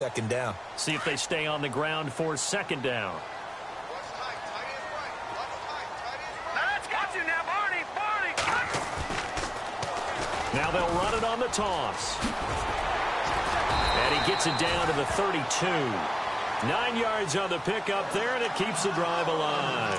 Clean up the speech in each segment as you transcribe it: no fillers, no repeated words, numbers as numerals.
Second down. See if they stay on the ground for second down. Now they'll run it on the toss. And he gets it down to the 32. 9 yards on the pickup there, and it keeps the drive alive.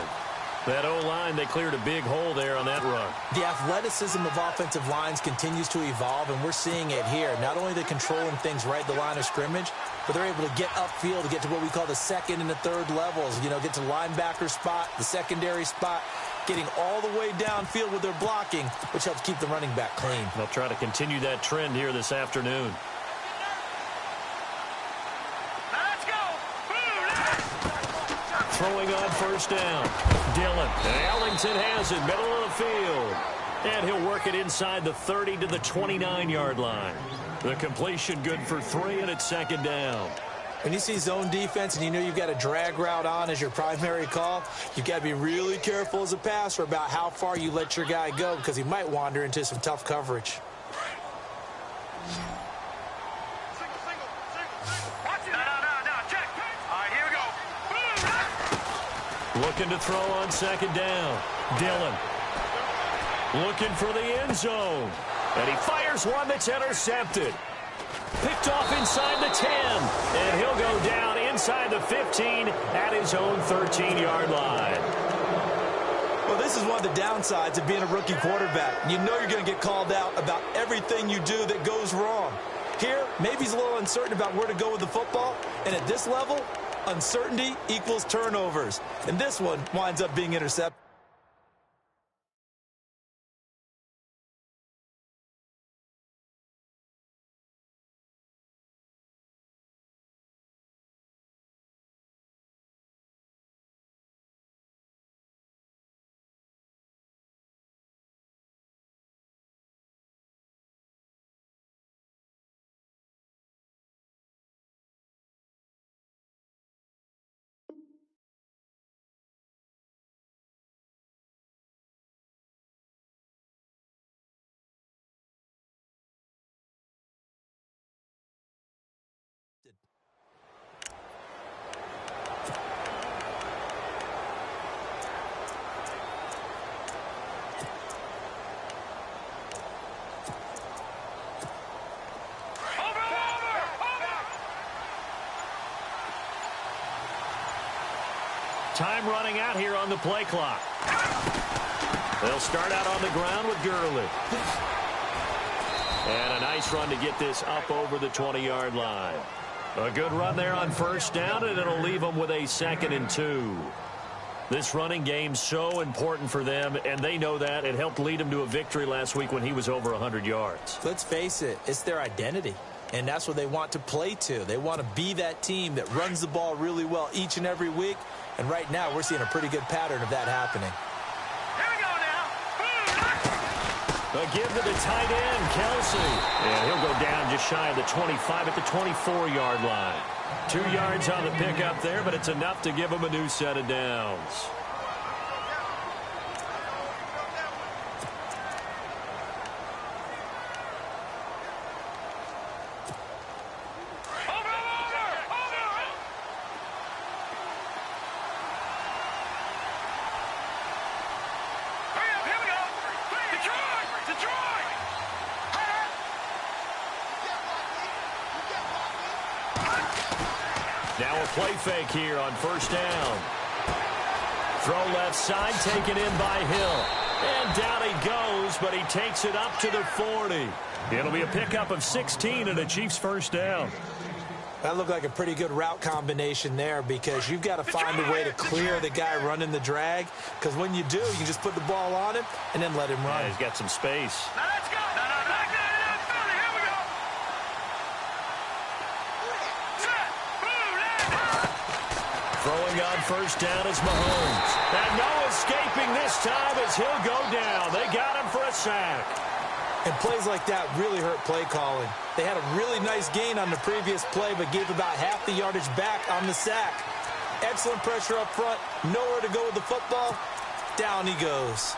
That O-line, they cleared a big hole there on that run. The athleticism of offensive lines continues to evolve, and we're seeing it here. Not only are they controlling things right at the line of scrimmage, but they're able to get upfield to get to what we call the second and the third levels. You know, get to linebacker spot, the secondary spot, getting all the way downfield with their blocking, which helps keep the running back clean. They'll try to continue that trend here this afternoon. Throwing on first down. Dillon. And Ellington has it, middle of the field. And he'll work it inside the 30 to the 29-yard line. The completion good for 3, and it's second down. When you see zone defense and you know you've got a drag route on as your primary call, you've got to be really careful as a passer about how far you let your guy go because he might wander into some tough coverage. Looking to throw on second down. Dillon looking for the end zone. And he fires one that's intercepted. Picked off inside the 10. And he'll go down inside the 15 at his own 13-yard line. Well, this is one of the downsides of being a rookie quarterback. You know you're going to get called out about everything you do that goes wrong. Here, maybe he's a little uncertain about where to go with the football. And at this level, uncertainty equals turnovers. And this one winds up being intercepted. Time running out here on the play clock. They'll start out on the ground with Gurley. And a nice run to get this up over the 20-yard line. A good run there on first down, and it'll leave them with a 2nd and 2. This running game's so important for them, and they know that. It helped lead them to a victory last week when he was over 100 yards. Let's face it, it's their identity. And that's what they want to play to. They want to be that team that runs the ball really well each and every week. And right now, we're seeing a pretty good pattern of that happening. Here we go now. A give to the tight end, Kelsey. And he'll go down just shy of the 25 at the 24-yard line. 2 yards on the pickup there, but it's enough to give him a new set of downs. Now a play fake here on first down. Throw left side, taken in by Hill. And down he goes, but he takes it up to the 40. It'll be a pickup of 16 and a Chiefs first down. That looked like a pretty good route combination there because you've got to find a way to clear the guy running the drag. Because when you do, you can just put the ball on him and then let him run. Yeah, he's got some space. Now let's go. Here we go. Throwing on first down is Mahomes. And no escaping this time as he'll go down. They got him for a sack. And plays like that really hurt play calling. They had a really nice gain on the previous play, but gave about half the yardage back on the sack. Excellent pressure up front. Nowhere to go with the football. Down he goes.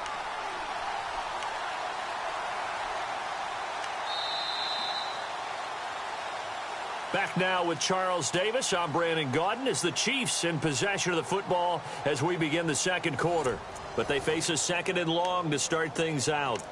Back now with Charles Davis. I'm Brandon Gaudin as the Chiefs in possession of the football as we begin the second quarter. But they face a second and long to start things out.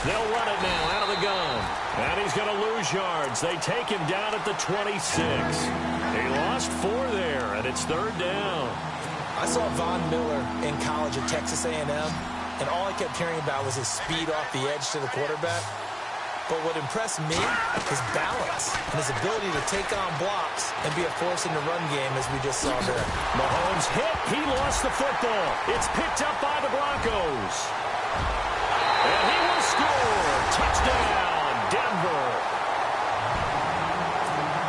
They'll run it now out of the gun. And he's going to lose yards. They take him down at the 26. He lost 4 there, and it's third down. I saw Von Miller in college at Texas A&M, and all I kept hearing about was his speed off the edge to the quarterback. But what impressed me is balance and his ability to take on blocks and be a force in the run game, as we just saw there. Mahomes hit. He lost the football. It's picked up by the Broncos. And he will score. Touchdown, Denver.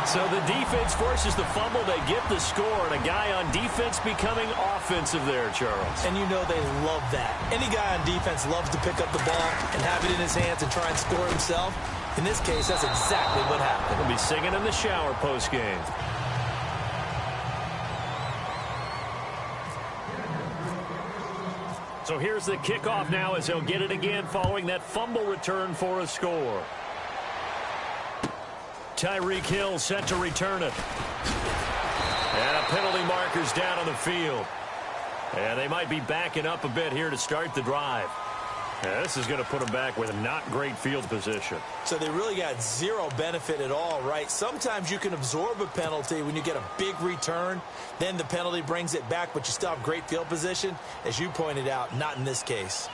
So the defense forces the fumble. They get the score. And a guy on defense becoming offensive there, Charles. And you know they love that. Any guy on defense loves to pick up the ball and have it in his hands and try and score himself. In this case, that's exactly what happened. He'll be singing in the shower post-game. So here's the kickoff now as he'll get it again following that fumble return for a score. Tyreek Hill set to return it. And a penalty marker's down on the field. And they might be backing up a bit here to start the drive. Yeah, this is going to put them back with a not great field position. So they really got zero benefit at all, right? Sometimes you can absorb a penalty when you get a big return. Then the penalty brings it back, but you still have great field position. As you pointed out, not in this case.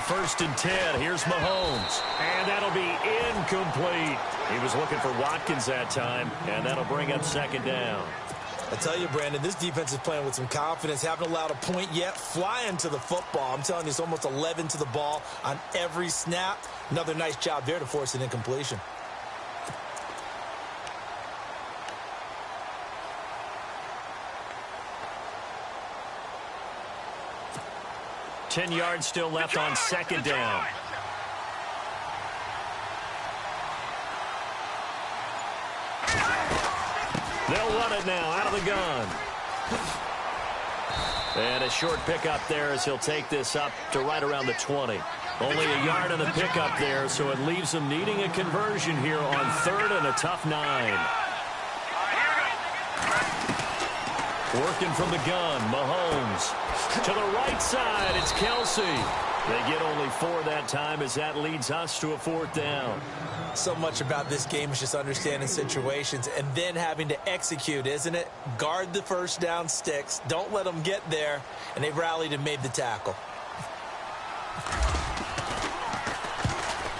First and 10. Here's Mahomes. And that'll be incomplete. He was looking for Watkins that time, and that'll bring up second down. I tell you, Brandon, this defense is playing with some confidence. Haven't allowed a point yet. Flying to the football. I'm telling you, it's almost 11 to the ball on every snap. Another nice job there to force an incompletion. Ten yards still left on second down. They'll run it now out of the gun. And a short pickup there as he'll take this up to right around the 20. Only a yard on the pickup there, so it leaves them needing a conversion here on third and a tough 9. Working from the gun, Mahomes. To the right side, it's Kelsey. They get only 4 that time as that leads us to a fourth down. So much about this game is just understanding situations and then having to execute, isn't it? Guard the first down sticks. Don't let them get there. And they rallied and made the tackle.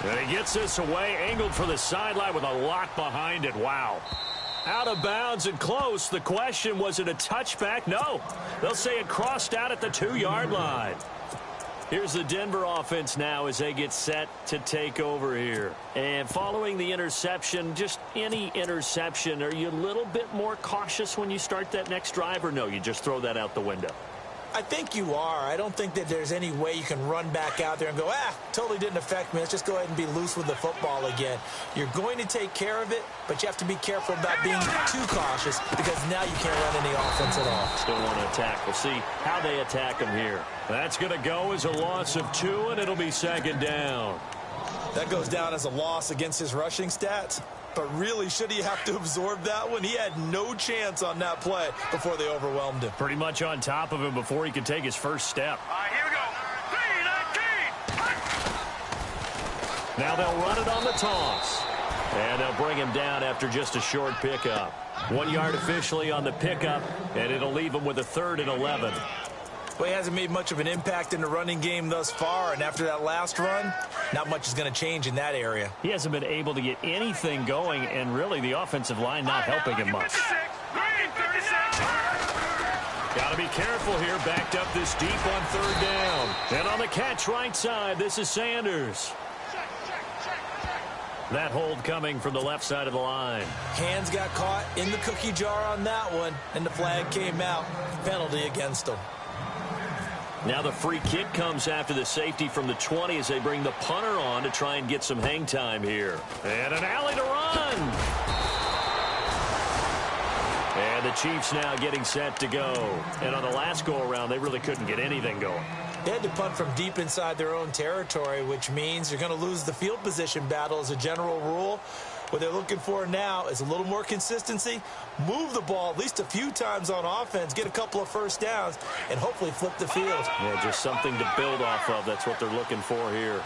And he gets this away, angled for the sideline with a lock behind it. Wow. Out of bounds and close. The question, was it a touchback? No. They'll say it crossed out at the 2-yard line. Here's the Denver offense now as they get set to take over here. And following the interception, just any interception, are you a little bit more cautious when you start that next drive, or no, you just throw that out the window? I think you are. I don't think that there's any way you can run back out there and go, totally didn't affect me. Let's just go ahead and be loose with the football again. You're going to take care of it, but you have to be careful about being too cautious because now you can't run any offense at all. Still want to attack. We'll see how they attack them here. That's going to go as a loss of 2, and it'll be second down. That goes down as a loss against his rushing stats. But really, should he have to absorb that one? He had no chance on that play before they overwhelmed him. Pretty much on top of him before he could take his first step. All right, here we go. 3-19. Now they'll run it on the toss. And they'll bring him down after just a short pickup. 1 yard officially on the pickup, and it'll leave him with a 3rd and 11. Well, he hasn't made much of an impact in the running game thus far, and after that last run, not much is going to change in that area. He hasn't been able to get anything going, and really the offensive line not helping him much. Got to be careful here, backed up this deep on third down. And on the catch right side, this is Sanders. That hold coming from the left side of the line. Hands got caught in the cookie jar on that one, and the flag came out. Penalty against him. Now the free kick comes after the safety from the 20 as they bring the punter on to try and get some hang time here. And an alley to run. And the Chiefs now getting set to go. And on the last go-around, they really couldn't get anything going. They had to punt from deep inside their own territory, which means you're going to lose the field position battle as a general rule. What they're looking for now is a little more consistency, move the ball at least a few times on offense, get a couple of first downs, and hopefully flip the field. Yeah, just something to build off of. That's what they're looking for here.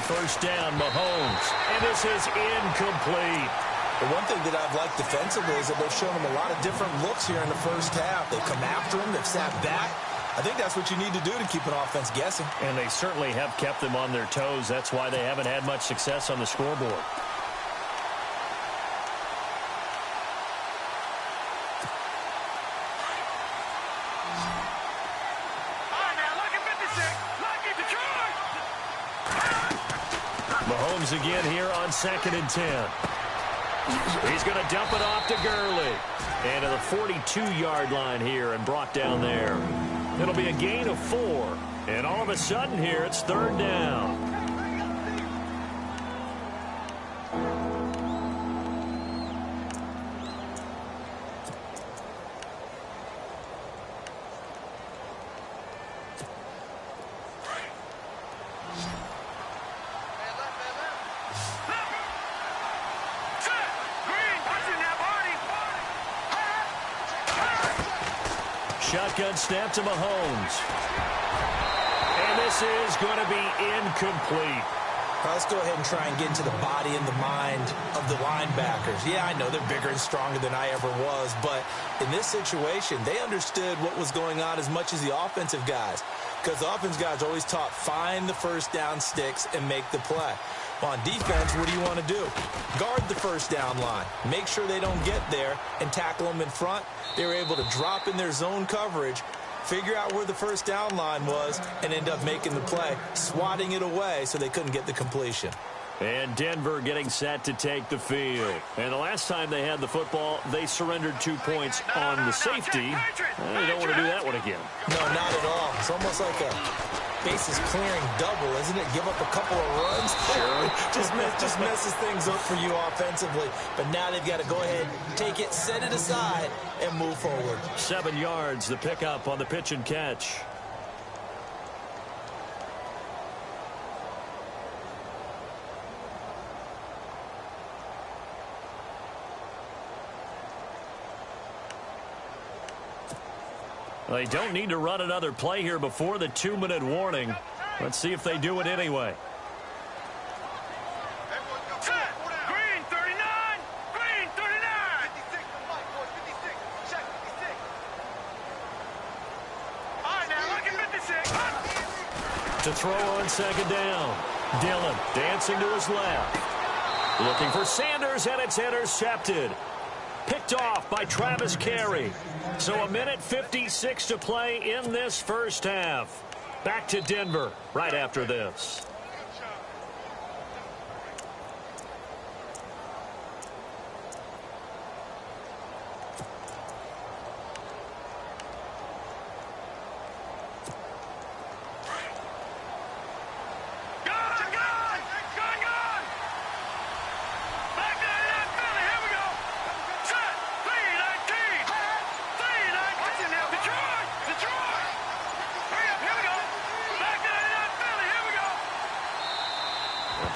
First down, Mahomes, and this is incomplete. The one thing that I've liked defensively is that they've shown him a lot of different looks here in the first half. They come after him, they've sat back. I think that's what you need to do to keep an offense guessing. And they certainly have kept them on their toes. That's why they haven't had much success on the scoreboard. Mahomes again here on 2nd and 10. He's going to dump it off to Gurley. And to the 42-yard line here and brought down there. It'll be a gain of 4. And all of a sudden here, it's 3rd down. Shotgun snap to Mahomes. And this is going to be incomplete. Let's go ahead and try and get into the body and the mind of the linebackers. Yeah, I know they're bigger and stronger than I ever was, but in this situation, they understood what was going on as much as the offensive guys, because the offensive guys always taught find the first down sticks and make the play. On defense, what do you want to do? Guard the first down line. Make sure they don't get there and tackle them in front. They were able to drop in their zone coverage, figure out where the first down line was, and end up making the play, swatting it away so they couldn't get the completion. And Denver getting set to take the field. And the last time they had the football, they surrendered 2 points on the safety. They don't want to do that one again. No, not at all. It's almost like a bases clearing double, isn't it? Give up a couple of runs. Sure. just messes things up for you offensively. But now they've got to go ahead, take it, set it aside, and move forward. 7 yards, the pickup on the pitch and catch. They don't need to run another play here before the 2-minute warning. Let's see if they do it anyway. Green 39! Green 39! All right, now look at 56. To throw on 2nd down. Dillon dancing to his left. Looking for Sanders, and it's intercepted. Picked off by Travis Carey. So 1:56 to play in this first half. Back to Denver right after this.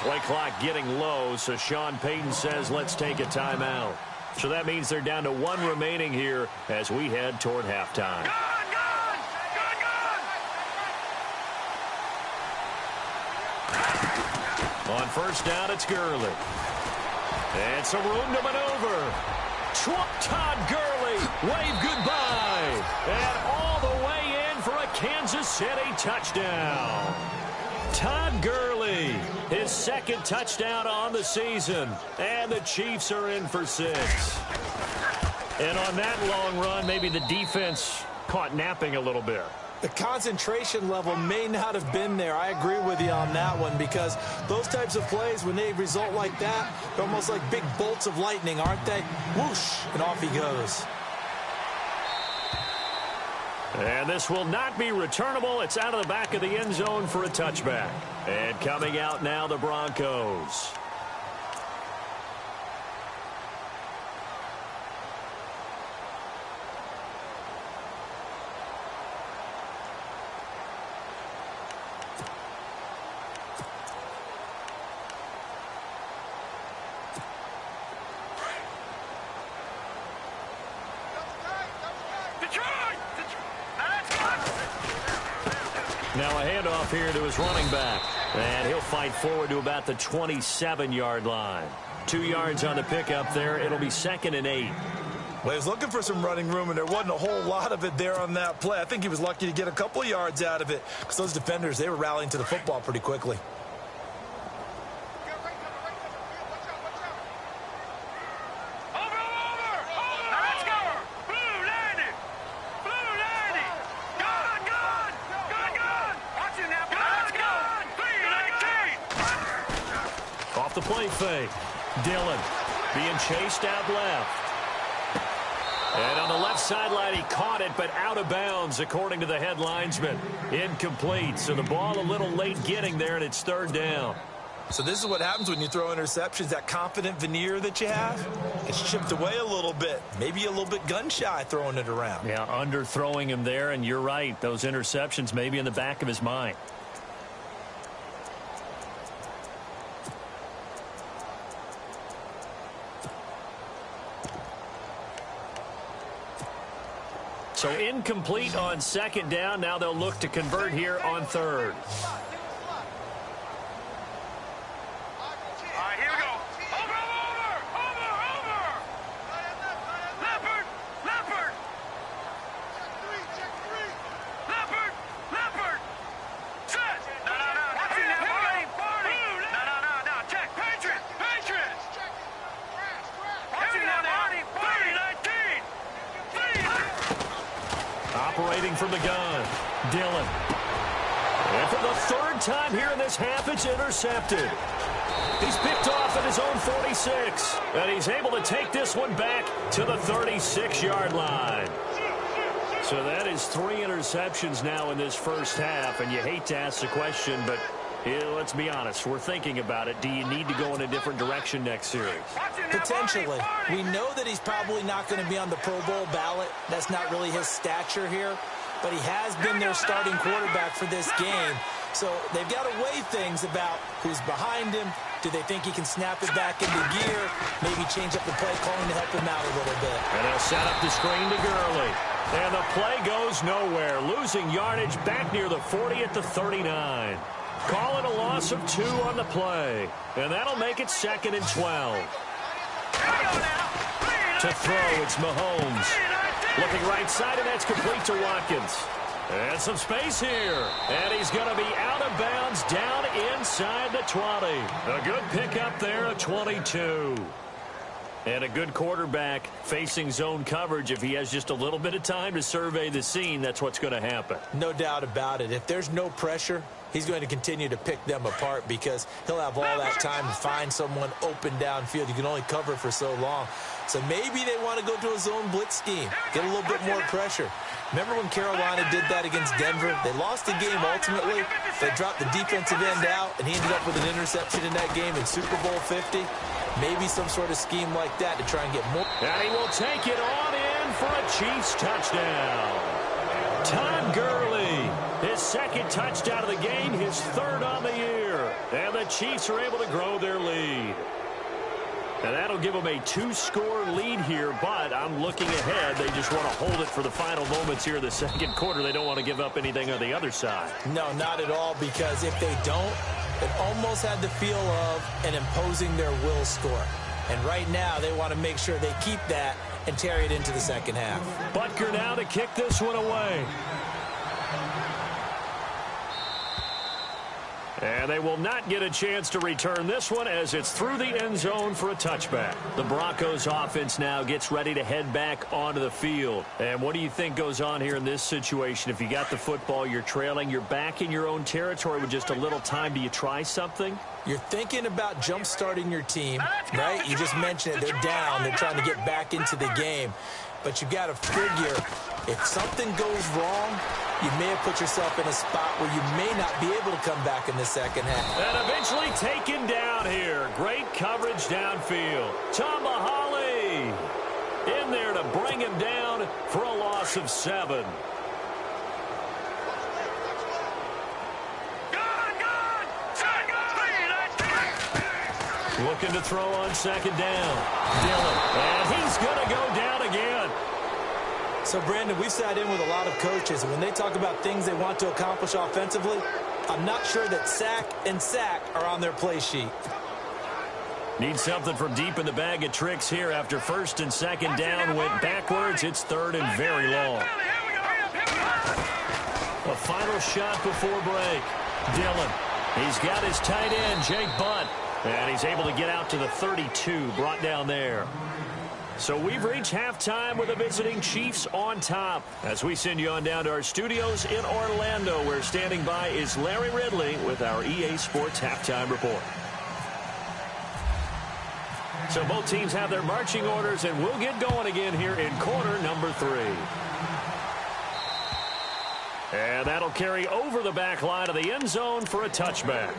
Play clock getting low, so Sean Payton says let's take a timeout. So that means they're down to 1 remaining here as we head toward halftime. On first down, it's Gurley. And some room to maneuver. Todd Gurley, wave goodbye. And all the way in for a Kansas City touchdown. Todd Gurley, his second touchdown on the season. And the Chiefs are in for 6. And on that long run, maybe the defense caught napping a little bit. The concentration level may not have been there. I agree with you on that one, because those types of plays, when they result like that, they're almost like big bolts of lightning, aren't they? Whoosh, and off he goes. And this will not be returnable. It's out of the back of the end zone for a touchback. And coming out now, the Broncos. Now a handoff here to his running back. And he'll fight forward to about the 27-yard line. 2 yards on the pickup there. It'll be 2nd and 8. Well, he was looking for some running room, and there wasn't a whole lot of it there on that play. I think he was lucky to get a couple of yards out of it, because those defenders, they were rallying to the football pretty quickly. The play fake. Dillon being chased out left. And on the left sideline, he caught it, but out of bounds, according to the head linesman. Incomplete. So the ball a little late getting there, and it's 3rd down. So this is what happens when you throw interceptions. That confident veneer that you have, it's chipped away a little bit. Maybe a little bit gun-shy throwing it around. Yeah, underthrowing him there, and you're right. Those interceptions may be in the back of his mind. So incomplete on 2nd down. Now they'll look to convert here on 3rd. Operating from the gun, Dillon. And for the 3rd time here in this half, it's intercepted. He's picked off at his own 46. And he's able to take this one back to the 36-yard line. So that is 3 interceptions now in this first half. And you hate to ask the question, but let's be honest. We're thinking about it. Do you need to go in a different direction next series? Potentially. We know that he's probably not going to be on the Pro Bowl ballot. That's not really his stature here. But he has been their starting quarterback for this game. So they've got to weigh things about who's behind him. Do they think he can snap it back into gear? Maybe change up the play calling to help him out a little bit. And they'll set up the screen to Gurley. And the play goes nowhere. Losing yardage back near the 40 at the 39. Call it a loss of 2 on the play. And that'll make it 2nd and 12. To throw, it's Mahomes. Looking right side, and that's complete to Watkins. And some space here. And he's going to be out of bounds down inside the 20. A good pickup there, a 22. And a good quarterback facing zone coverage. If he has just a little bit of time to survey the scene, that's what's going to happen. No doubt about it. If there's no pressure, he's going to continue to pick them apart because he'll have all that time to find someone open downfield. You can only cover for so long. So maybe they want to go to a zone blitz scheme, get a little bit more pressure. Remember when Carolina did that against Denver? They lost the game ultimately. They dropped the defensive end out, and he ended up with an interception in that game in Super Bowl 50. Maybe some sort of scheme like that to try and get more. And he will take it on in for a Chiefs touchdown. Todd Gurley, his 2nd touchdown of the game, his 3rd on the year. And the Chiefs are able to grow their lead. And that'll give them a 2-score lead here, but I'm looking ahead. They just want to hold it for the final moments here in the 2nd quarter. They don't want to give up anything on the other side. No, not at all, because if they don't, It almost had the feel of an imposing their will score. And right now, they want to make sure they keep that and carry it into the second half. Butker now to kick this one away. And they will not get a chance to return this one as it's through the end zone for a touchback. The Broncos offense now gets ready to head back onto the field. And what do you think goes on here in this situation? If you got the football, you're trailing, you're back in your own territory with just a little time. Do you try something? You're thinking about jump-starting your team, right? You just mentioned it. They're down. They're trying to get back into the game. But you've got to figure if something goes wrong, you may have put yourself in a spot where you may not be able to come back in the second half. And eventually taken down here. Great coverage downfield. Tomahali in there to bring him down for a loss of 7. Looking to throw on second down. Dillon. And he's going to go down again. So, Brandon, we've sat in with a lot of coaches, and when they talk about things they want to accomplish offensively, I'm not sure that sack and sack are on their play sheet. Need something from deep in the bag of tricks here after first and second down went backwards. It's third and very long. A final shot before break. Dillon. He's got his tight end, Jake Butt. And he's able to get out to the 32, brought down there. So we've reached halftime with the visiting Chiefs on top. As we send you on down to our studios in Orlando, where standing by is Larry Ridley with our EA Sports Halftime Report. So both teams have their marching orders, and we'll get going again here in quarter number 3. And that'll carry over the back line of the end zone for a touchback.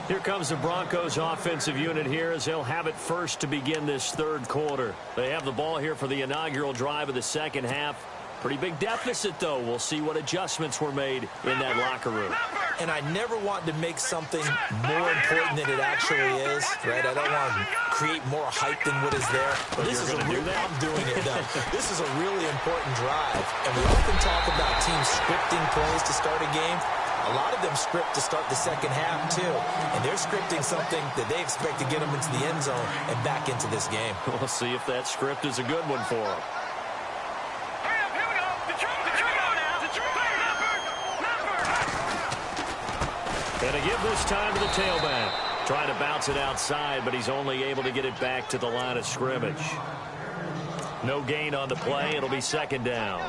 Here comes the Broncos offensive unit here as they'll have it first to begin this third quarter. They have the ball here for the inaugural drive of the second half. Pretty big deficit, though. We'll see what adjustments were made in that locker room. And I never want to make something more important than it actually is, right? I don't want to create more hype than what is there. But this is a real, I'm doing it, though. This is a really important drive. And we often talk about teams scripting plays to start a game. A lot of them script to start the second half, too. And they're scripting something that they expect to get them into the end zone and back into this game. We'll see if that script is a good one for them. And to give this time to the tailback. Trying to bounce it outside, but he's only able to get it back to the line of scrimmage. No gain on the play. It'll be second down.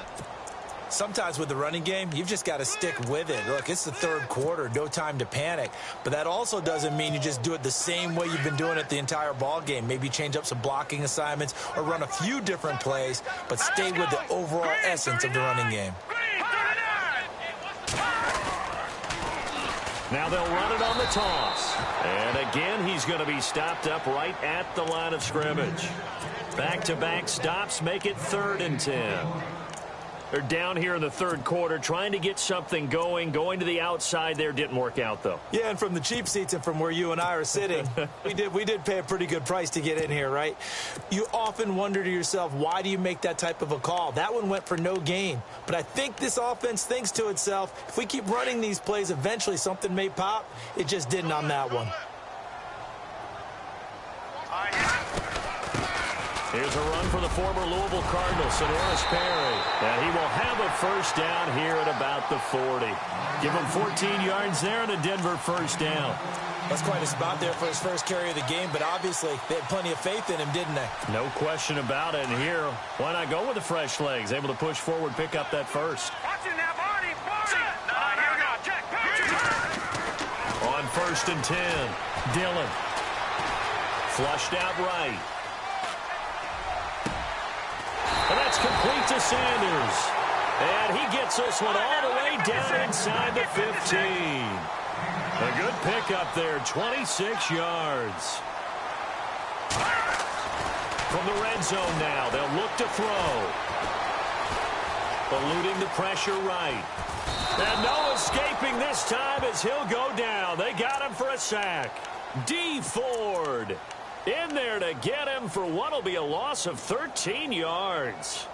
Sometimes with the running game, you've just got to stick with it. Look, it's the third quarter, no time to panic. But that also doesn't mean you just do it the same way you've been doing it the entire ball game. Maybe change up some blocking assignments or run a few different plays, but stay with the overall essence of the running game. Now they'll run it on the toss. And again, he's going to be stopped up right at the line of scrimmage. Back-to-back stops make it 3rd and 10. They're down here in the third quarter trying to get something going. Going to the outside there didn't work out, though. Yeah, and from the cheap seats and from where you and I are sitting, we did pay a pretty good price to get in here, right? You often wonder to yourself, why do you make that type of a call? That one went for no gain. But I think this offense thinks to itself, if we keep running these plays, eventually something may pop. It just didn't on that one. Here's a run for the former Louisville Cardinal, Sonoris Perry. And he will have a first down here at about the 40. Give him 14 yards there and a Denver first down. That's quite a spot there for his first carry of the game, but obviously they had plenty of faith in him, didn't they? No question about it. And here, why not go with the fresh legs? Able to push forward, pick up that first. On 1st and 10, Dillon. Flushed out right. And that's complete to Sanders. And he gets this one all the way down inside the 15. A good pickup there, 26 yards. From the red zone now, they'll look to throw. Eluding the pressure right. And no escaping this time as he'll go down. They got him for a sack. D. Ford in there to get him for what will be a loss of 13 yards.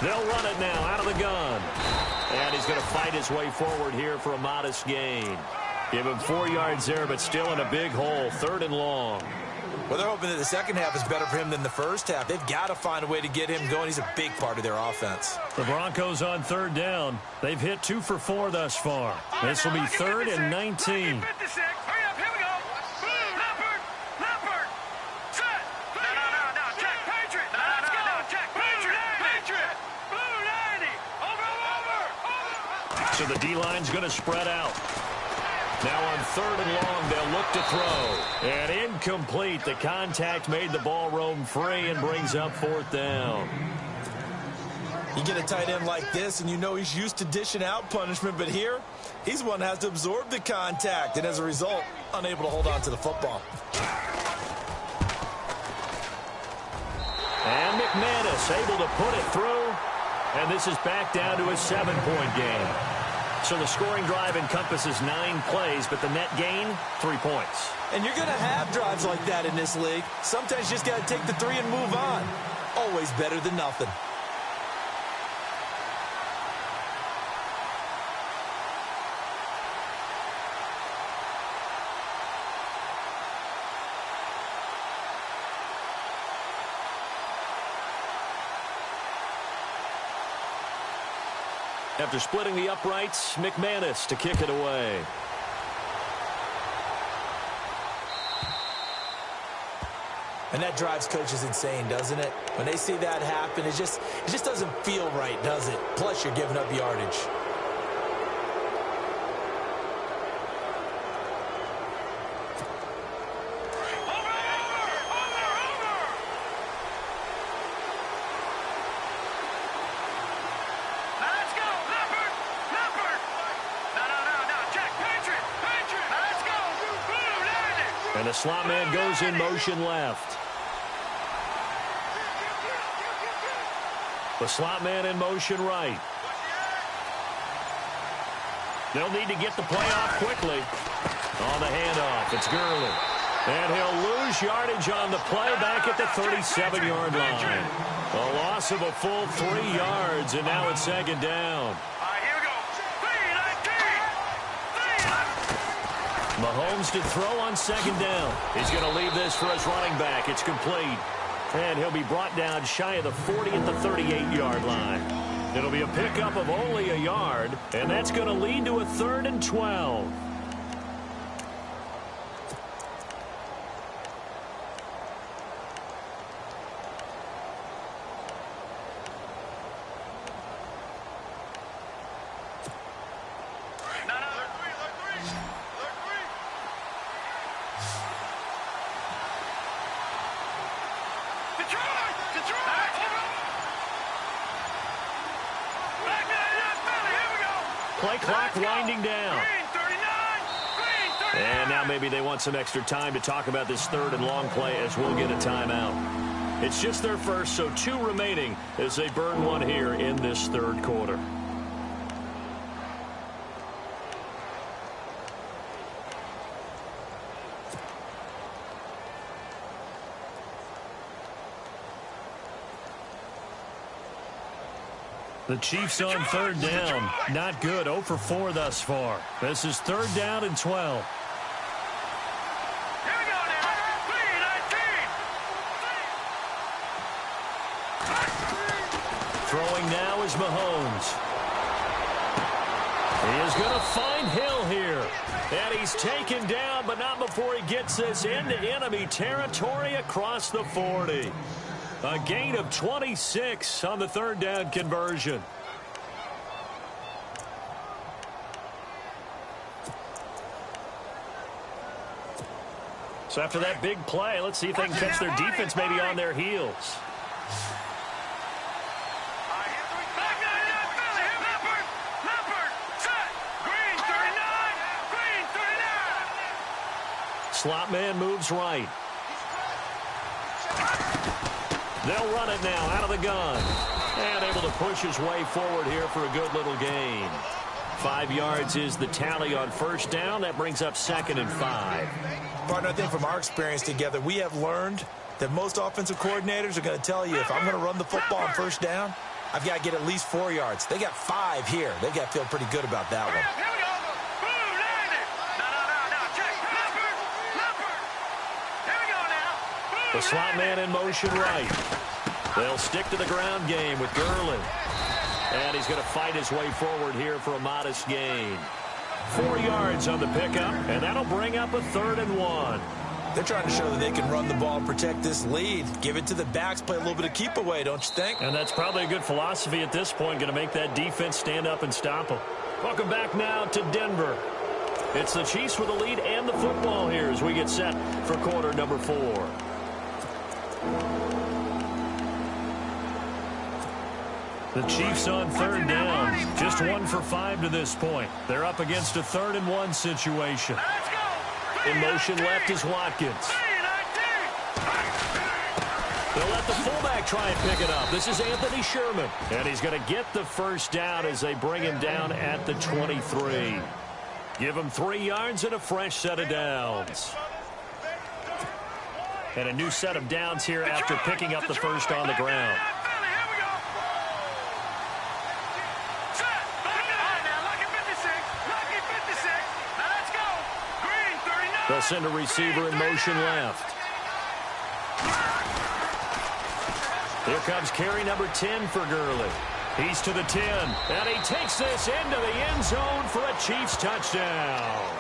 They'll run it now out of the gun. And he's going to fight his way forward here for a modest gain. Give him 4 yards there, but still in a big hole. 3rd and long. Well, they're hoping that the second half is better for him than the first half. They've got to find a way to get him going. He's a big part of their offense. The Broncos on 3rd down. They've hit 2 for 4 thus far. This will be 3rd and 19. So the D-line's going to spread out. Now on 3rd and long, they'll look to throw. And incomplete. The contact made the ball roam free and brings up 4th down. You get a tight end like this, and you know he's used to dishing out punishment, but here, he's the one that has to absorb the contact, and as a result, unable to hold on to the football. And McManus able to put it through, and this is back down to a 7-point game. So the scoring drive encompasses 9 plays, but the net gain, 3 points. And you're going to have drives like that in this league. Sometimes you just got to take the 3 and move on. Always better than nothing. After splitting the uprights, McManus to kick it away. And that drives coaches insane, doesn't it? When they see that happen, it just doesn't feel right, does it? Plus, you're giving up yardage. And the slot man goes in motion left. The slot man in motion right. They'll need to get the play off quickly. On the handoff, it's Gurley. And he'll lose yardage on the play back at the 37-yard line. A loss of a full 3 yards, and now it's 2nd down. Mahomes to throw on 2nd down. He's going to leave this for his running back. It's complete. And he'll be brought down shy of the 40 at the 38-yard line. It'll be a pickup of only a yard, and that's going to lead to a 3rd and 12. Play clock winding down. And now maybe they want some extra time to talk about this 3rd and long play as we'll get a timeout. It's just their first, so 2 remaining as they burn one here in this 3rd quarter. The Chiefs on 3rd down. Not good. 0 for 4 thus far. This is 3rd down and 12. Here we go now. 3-19. Throwing now is Mahomes. He is going to find Hill here. And he's taken down, but not before he gets this into enemy territory across the 40. A gain of 26 on the 3rd down conversion. So after that big play, let's see if they can catch their defense maybe on their heels. Slot man moves right. They'll run it now out of the gun. And able to push his way forward here for a good little gain. 5 yards is the tally on 1st down. That brings up 2nd and 5. Partner, I think from our experience together, we have learned that most offensive coordinators are going to tell you, if I'm going to run the football on 1st down, I've got to get at least 4 yards. They got 5 here. They got to feel pretty good about that one. Here we go. Boom, landed. No. Check. Leopard. Here we go now. Boom, The slot man in motion right. They'll stick to the ground game with Gurley. And he's going to fight his way forward here for a modest gain. 4 yards on the pickup, and that'll bring up a 3rd and 1. They're trying to show that they can run the ball and protect this lead. Give it to the backs, play a little bit of keep away, don't you think? And that's probably a good philosophy at this point, going to make that defense stand up and stop them. Welcome back now to Denver. It's the Chiefs with the lead and the football here as we get set for quarter number 4. The Chiefs on 3rd down. Just 1 for 5 to this point. They're up against a 3rd and 1 situation. Let's go. In motion left is Watkins. They'll let the fullback try and pick it up. This is Anthony Sherman. And he's going to get the first down as they bring him down at the 23. Give him 3 yards and a fresh set of downs. And a new set of downs here after picking up the first on the ground. They'll send a receiver in motion left. Here comes carry number 10 for Gurley. He's to the 10, and he takes this into the end zone for a Chiefs touchdown.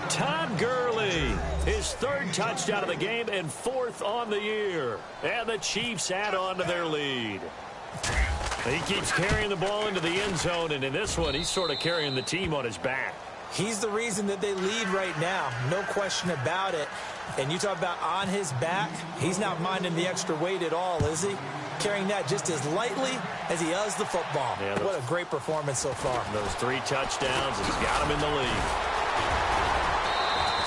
Todd Gurley, his 3rd touchdown of the game and 4th on the year. And the Chiefs add on to their lead. He keeps carrying the ball into the end zone, and in this one, he's sort of carrying the team on his back. He's the reason that they lead right now. No question about it. And you talk about on his back, he's not minding the extra weight at all, is he? Carrying that just as lightly as he does the football. Yeah, what a great performance so far. Those 3 touchdowns has got him in the lead.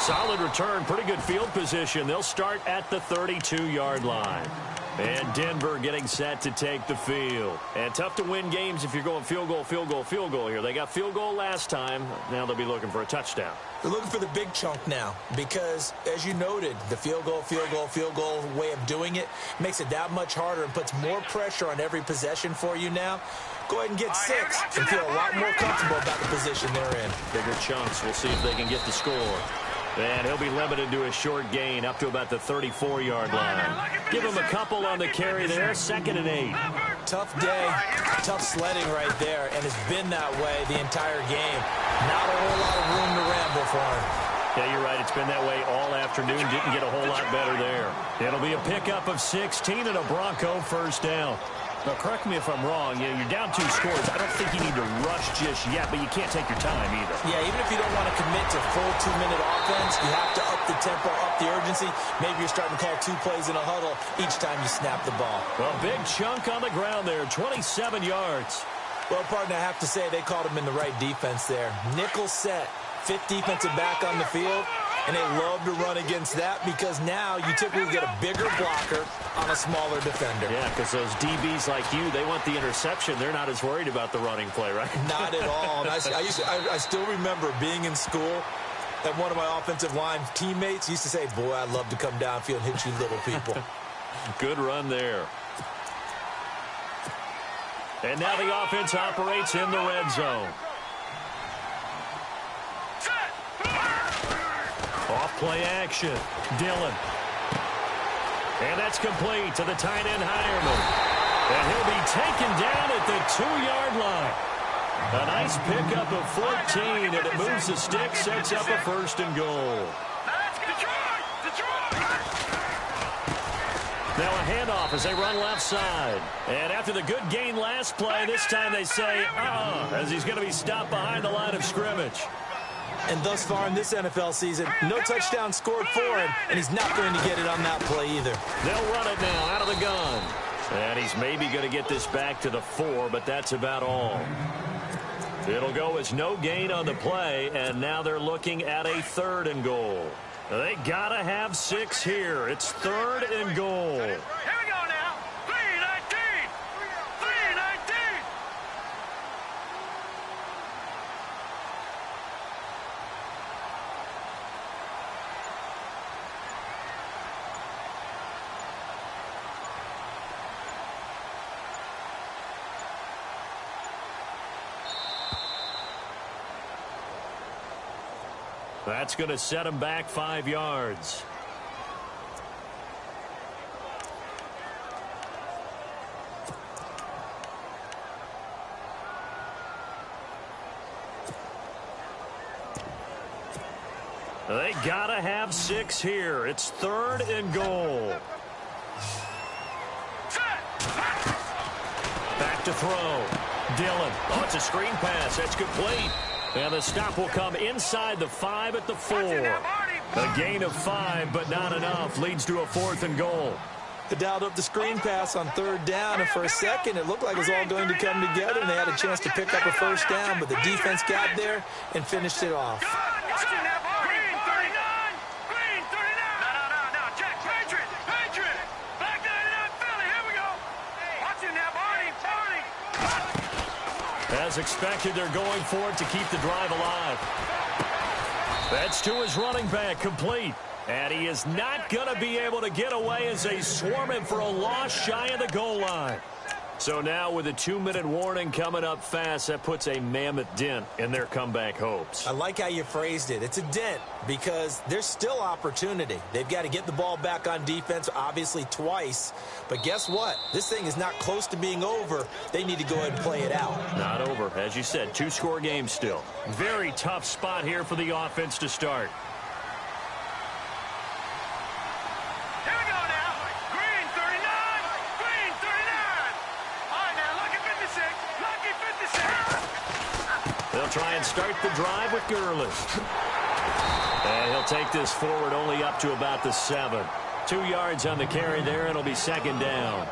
Solid return, pretty good field position. They'll start at the 32-yard line. And Denver getting set to take the field. And tough to win games if you're going field goal here. They got field goal last time. Now they'll be looking for a touchdown. They're looking for the big chunk now because, as you noted, the field goal way of doing it makes it that much harder and puts more pressure on every possession for you now. Go ahead and get 6 and feel a lot more comfortable about the position they're in. Bigger chunks. We'll see if they can get the score. And he'll be limited to a short gain up to about the 34-yard line. Give him a couple on the carry there. 2nd and 8. Tough day, tough sledding right there, and it's been that way the entire game. Not a whole lot of room to ramble for him. Yeah, you're right. It's been that way all afternoon. Didn't get a whole lot better there. It'll be a pickup of 16 and a Bronco first down. Now, correct me if I'm wrong. You're down 2 scores. I don't think you need to rush just yet, but you can't take your time either. Yeah, even if you don't want to commit to full 2-minute offense, you have to up the tempo, up the urgency. Maybe you're starting to call 2 plays in a huddle each time you snap the ball. Well, big chunk on the ground there, 27 yards. Well, partner, I have to say they called him in the right defense there. Nickel set, 5th defensive back on the field. And they love to run against that because now you typically get a bigger blocker on a smaller defender. Yeah, because those DBs like you, they want the interception. They're not as worried about the running play, right? Not at all. And I still remember being in school, and one of my offensive line teammates used to say, boy, I'd love to come downfield and hit you little people. Good run there. And now the offense operates in the red zone. Off-play action. Dillon. And that's complete to the tight end, Hireman. And he'll be taken down at the 2-yard line. A nice pickup of 14, and it moves the stick, sets up a 1st and goal. Now a handoff as they run left side. And after the good gain last play, this time they say, as he's going to be stopped behind the line of scrimmage. And thus far in this NFL season, no touchdown scored for him, and he's not going to get it on that play either. They'll run it now out of the gun. And he's maybe going to get this back to the 4, but that's about all. It'll go as no gain on the play, and now they're looking at a 3rd and goal. They got to have 6 here. It's 3rd and goal. That's going to set him back 5 yards. They got to have 6 here. It's 3rd and goal. Back to throw. Dillon. Oh, it's a screen pass. That's complete. And the stop will come inside the 5 at the 4. A gain of 5, but not enough. Leads to a 4th and goal. They dialed up the screen pass on 3rd down, and for a second it looked like it was all going to come together, and they had a chance to pick up a 1st down, but the defense got there and finished it off. As expected, they're going for it to keep the drive alive. That's to his running back, complete. And he is not going to be able to get away as they swarm him for a loss shy of the goal line. So now with a 2-minute warning coming up fast, that puts a mammoth dent in their comeback hopes. I like how you phrased it. It's a dent because there's still opportunity. They've got to get the ball back on defense, obviously twice. But guess what? This thing is not close to being over. They need to go ahead and play it out. Not over. As you said, 2-score game still. Very tough spot here for the offense to start. They'll try and start the drive with Gurley. And he'll take this forward only up to about the 7. 2 yards on the carry there, and it'll be 2nd down.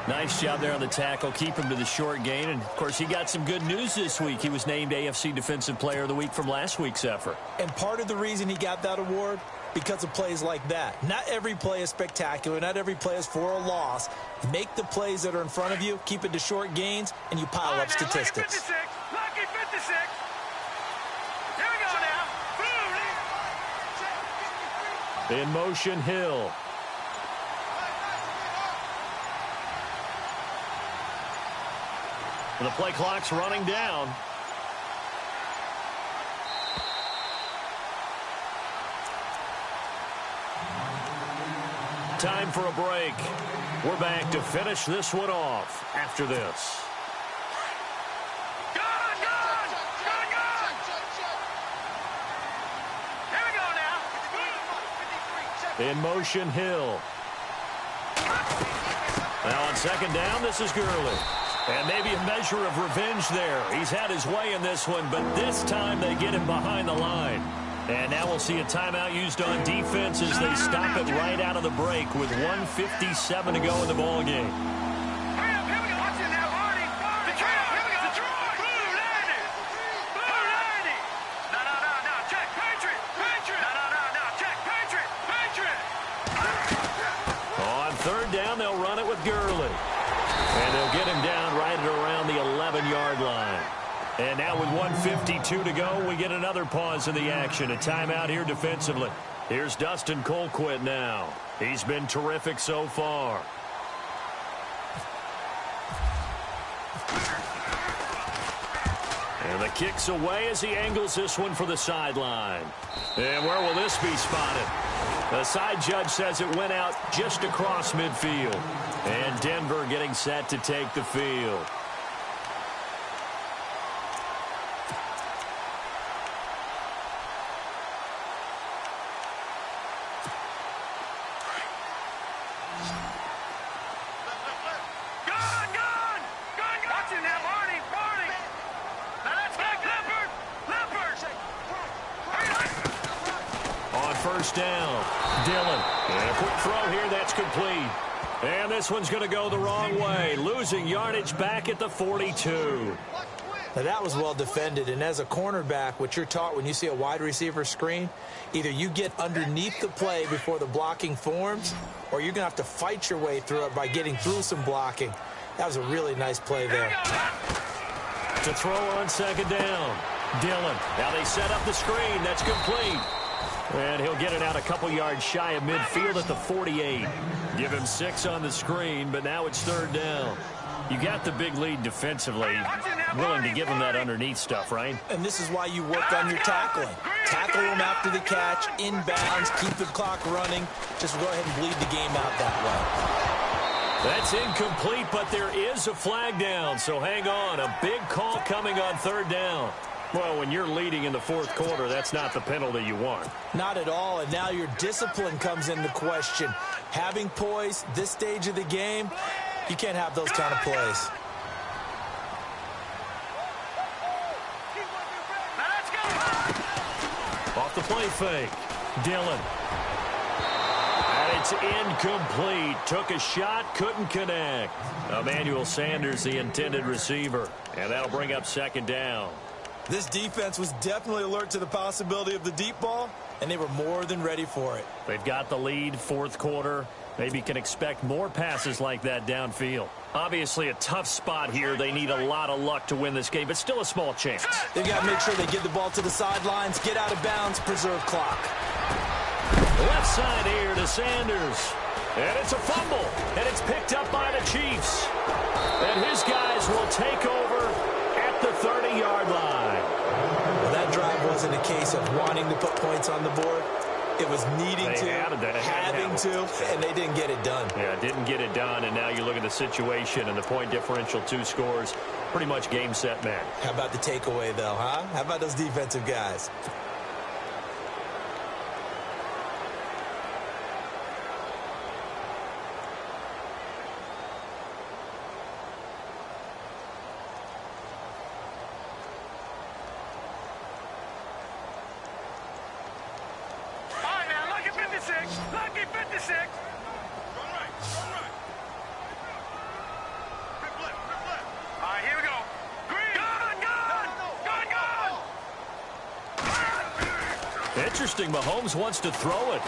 Nice job there on the tackle. Keep him to the short gain. And, of course, he got some good news this week. He was named AFC Defensive Player of the Week from last week's effort. And part of the reason he got that award, because of plays like that. Not every play is spectacular. Not every play is for a loss. Make the plays that are in front of you, keep it to short gains, and you pile up statistics. Lucky 56. Here we go now. In motion, Hill. And the play clock's running down. Time for a break. We're back to finish this one off after this. In motion, Hill. Now on 2nd down, this is Gurley. And maybe a measure of revenge there. He's had his way in this one, but this time they get him behind the line. And now we'll see a timeout used on defense as they stop it right out of the break with 1:57 to go in the ballgame. On 3rd down, they'll run it with Gurley. And they'll get him down right at around the 11-yard line. And now with 1:52 to go, we get another pause in the action. A timeout here defensively. Here's Dustin Colquitt now. He's been terrific so far. And the kick's away as he angles this one for the sideline. And where will this be spotted? The side judge says it went out just across midfield. And Denver getting set to take the field. Down. Dillon. And a quick throw here. That's complete. And this one's going to go the wrong way. Losing yardage back at the 42. Now that was well defended. And as a cornerback, what you're taught when you see a wide receiver screen, either you get underneath the play before the blocking forms, or you're going to have to fight your way through it by getting through some blocking. That was a really nice play there. To throw on 2nd down. Dillon. Now they set up the screen. That's complete. And he'll get it out a couple yards shy of midfield at the 48. Give him 6 on the screen, but now it's 3rd down. You got the big lead defensively, willing to give them that underneath stuff, right? And this is why you work on your tackling. Tackle them after the catch, inbounds, keep the clock running. Just go ahead and bleed the game out that way. That's incomplete, but there is a flag down, so hang on. A big call coming on third down. Well, when you're leading in the fourth quarter, that's not the penalty you want. Not at all, and now your discipline comes into question. Having poise this stage of the game, you can't have those kind of plays. Off the play fake. Dillon. And it's incomplete. Took a shot, couldn't connect. Emmanuel Sanders, the intended receiver. And that'll bring up second down. This defense was definitely alert to the possibility of the deep ball, and they were more than ready for it. They've got the lead, fourth quarter. Maybe can expect more passes like that downfield. Obviously a tough spot here. They need a lot of luck to win this game, but still a small chance. They've got to make sure they get the ball to the sidelines, get out of bounds, preserve clock. Left side here to Sanders. And it's a fumble, and it's picked up by the Chiefs. And his guys will take over at the 30-yard line. Well, that drive wasn't a case of wanting to put points on the board. It was needing having to, and they didn't get it done. Yeah, didn't get it done, and now you look at the situation and the point differential, 2 scores, pretty much game, set, match. How about the takeaway, though, huh? How about those defensive guys? Lucky 56. All right, here we go. Green. Gone. Interesting. Mahomes wants to throw it.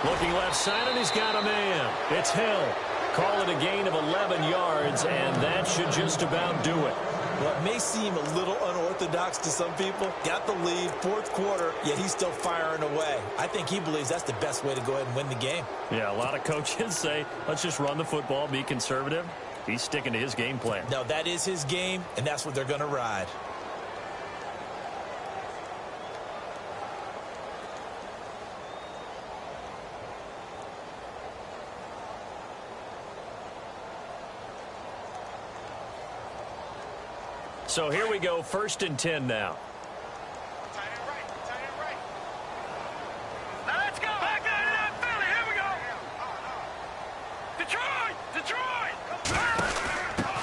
Looking left side, and he's got a man. It's Hill. Call it a gain of 11 yards, and that should just about do it. Well, it may seem a little unorthodox to some people. Got the lead, fourth quarter, yet he's still firing away. I think he believes that's the best way to go ahead and win the game. Yeah, a lot of coaches say, let's just run the football, be conservative. He's sticking to his game plan. No, that is his game, and that's what they're going to ride. So here we go, 1st and 10 now. Tight end right. Now let's go. Back out of that Philly. Here we go. Detroit.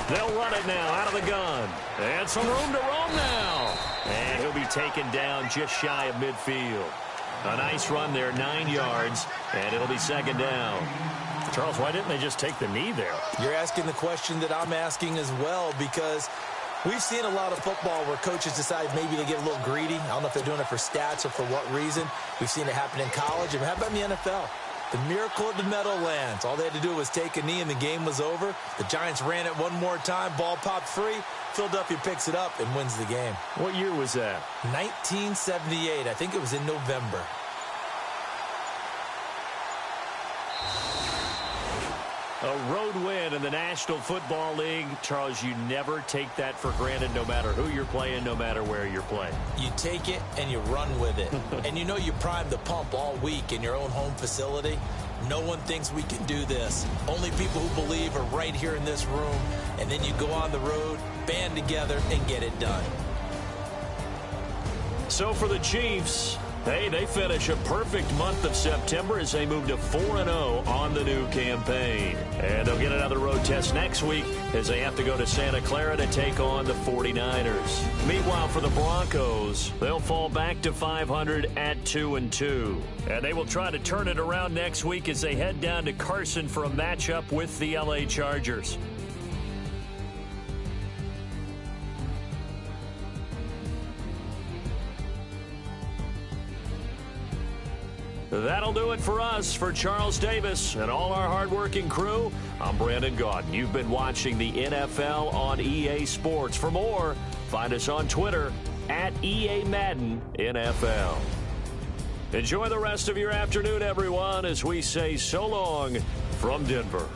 They'll run it now out of the gun. And some room to roam now. And he'll be taken down just shy of midfield. A nice run there, 9 yards, and it'll be second down. Charles, why didn't they just take the knee there? You're asking the question that I'm asking as well, because we've seen a lot of football where coaches decide maybe they get a little greedy. I don't know if they're doing it for stats or for what reason. We've seen it happen in college. And how about in the NFL? The miracle at the Meadowlands. All they had to do was take a knee and the game was over. The Giants ran it one more time. Ball popped free. Philadelphia picks it up and wins the game. What year was that? 1978. I think it was in November. A road win in the National Football League. Charles, you never take that for granted, no matter who you're playing, no matter where you're playing. You take it and you run with it. And you know you primed the pump all week in your own home facility. No one thinks we can do this. Only people who believe are right here in this room. And then you go on the road, band together, and get it done. So for the Chiefs, they finish a perfect month of September as they move to 4-0 on the new campaign. And they'll get another road test next week as they have to go to Santa Clara to take on the 49ers. Meanwhile, for the Broncos, they'll fall back to 500 at 2-2. And they will try to turn it around next week as they head down to Carson for a matchup with the LA Chargers. That'll do it for us. For Charles Davis and all our hardworking crew, I'm Brandon Gaudin. You've been watching the NFL on EA Sports. For more, find us on Twitter at EA Madden NFL. Enjoy the rest of your afternoon, everyone, as we say so long from Denver.